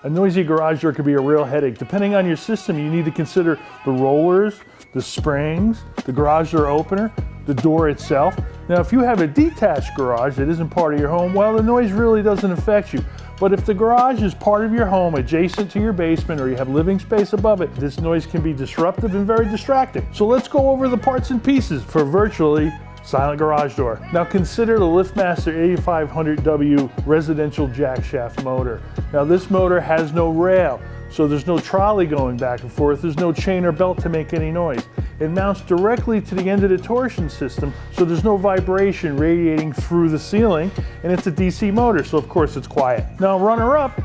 A noisy garage door could be a real headache. Depending on your system, you need to consider the rollers, the springs, the garage door opener, the door itself. Now, if you have a detached garage that isn't part of your home, well, the noise really doesn't affect you. But if the garage is part of your home, adjacent to your basement, or you have living space above it, this noise can be disruptive and very distracting. So let's go over the parts and pieces for virtually silent garage door. Now consider the Liftmaster 8500W residential jack shaft motor. Now this motor has no rail, so there's no trolley going back and forth. There's no chain or belt to make any noise. It mounts directly to the end of the torsion system, so there's no vibration radiating through the ceiling, and it's a DC motor, so of course it's quiet. Now runner-up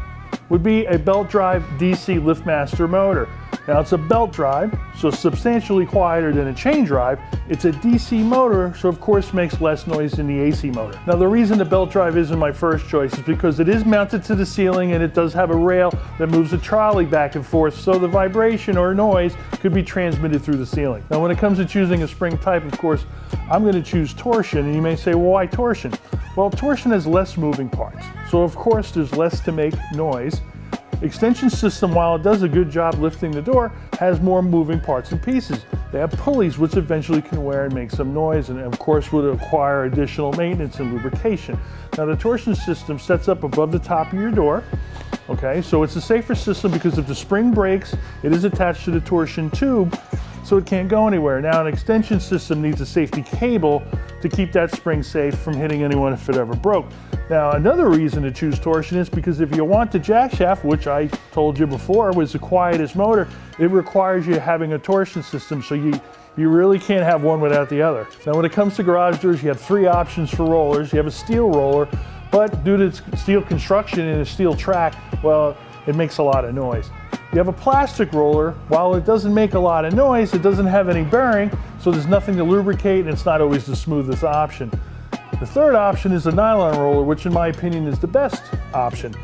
would be a belt drive DC Liftmaster motor. Now it's a belt drive, so substantially quieter than a chain drive. It's a DC motor, so of course makes less noise than the AC motor. Now the reason the belt drive isn't my first choice is because it is mounted to the ceiling and it does have a rail that moves a trolley back and forth, so the vibration or noise could be transmitted through the ceiling. Now when it comes to choosing a spring type, of course, I'm going to choose Torsion, and you may say, well, why Torsion? Well, Torsion has less moving parts, so of course there's less to make noise. Extension system, while it does a good job lifting the door, has more moving parts and pieces. They have pulleys which eventually can wear and make some noise, and of course would require additional maintenance and lubrication. Now the torsion system sets up above the top of your door. Okay, so it's a safer system because if the spring breaks, it is attached to the torsion tube, so it can't go anywhere. Now an extension system needs a safety cable to keep that spring safe from hitting anyone if it ever broke. Now another reason to choose Torsion is because if you want the jack shaft, which I told you before was the quietest motor, it requires you having a torsion system, so you really can't have one without the other. Now when it comes to garage doors, you have three options for rollers. You have a steel roller, but due to its steel construction and a steel track, well, it makes a lot of noise. You have a plastic roller. While it doesn't make a lot of noise, it doesn't have any bearing, so there's nothing to lubricate, and it's not always the smoothest option. The third option is a nylon roller, which in my opinion is the best option.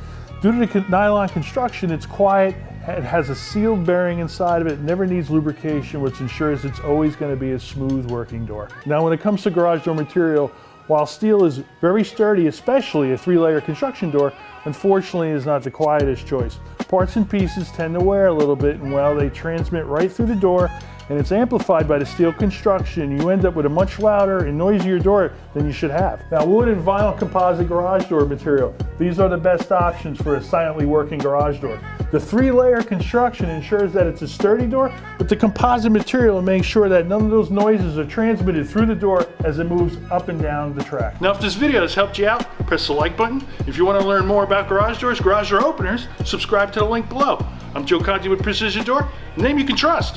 Due to the nylon construction, it's quiet, it has a sealed bearing inside of it, never needs lubrication, which ensures it's always going to be a smooth working door. Now when it comes to garage door material, while steel is very sturdy, especially a 3-layer construction door, unfortunately is not the quietest choice. Parts and pieces tend to wear a little bit, and well, they transmit right through the door, and it's amplified by the steel construction. You end up with a much louder and noisier door than you should have. Now, wood and vinyl composite garage door material, these are the best options for a silently working garage door. The 3-layer construction ensures that it's a sturdy door, but the composite material makes sure that none of those noises are transmitted through the door as it moves up and down the track. Now, if this video has helped you out, press the like button. If you want to learn more about garage doors, garage door openers, subscribe to the link below. I'm Joe Conti with Precision Door, a name you can trust.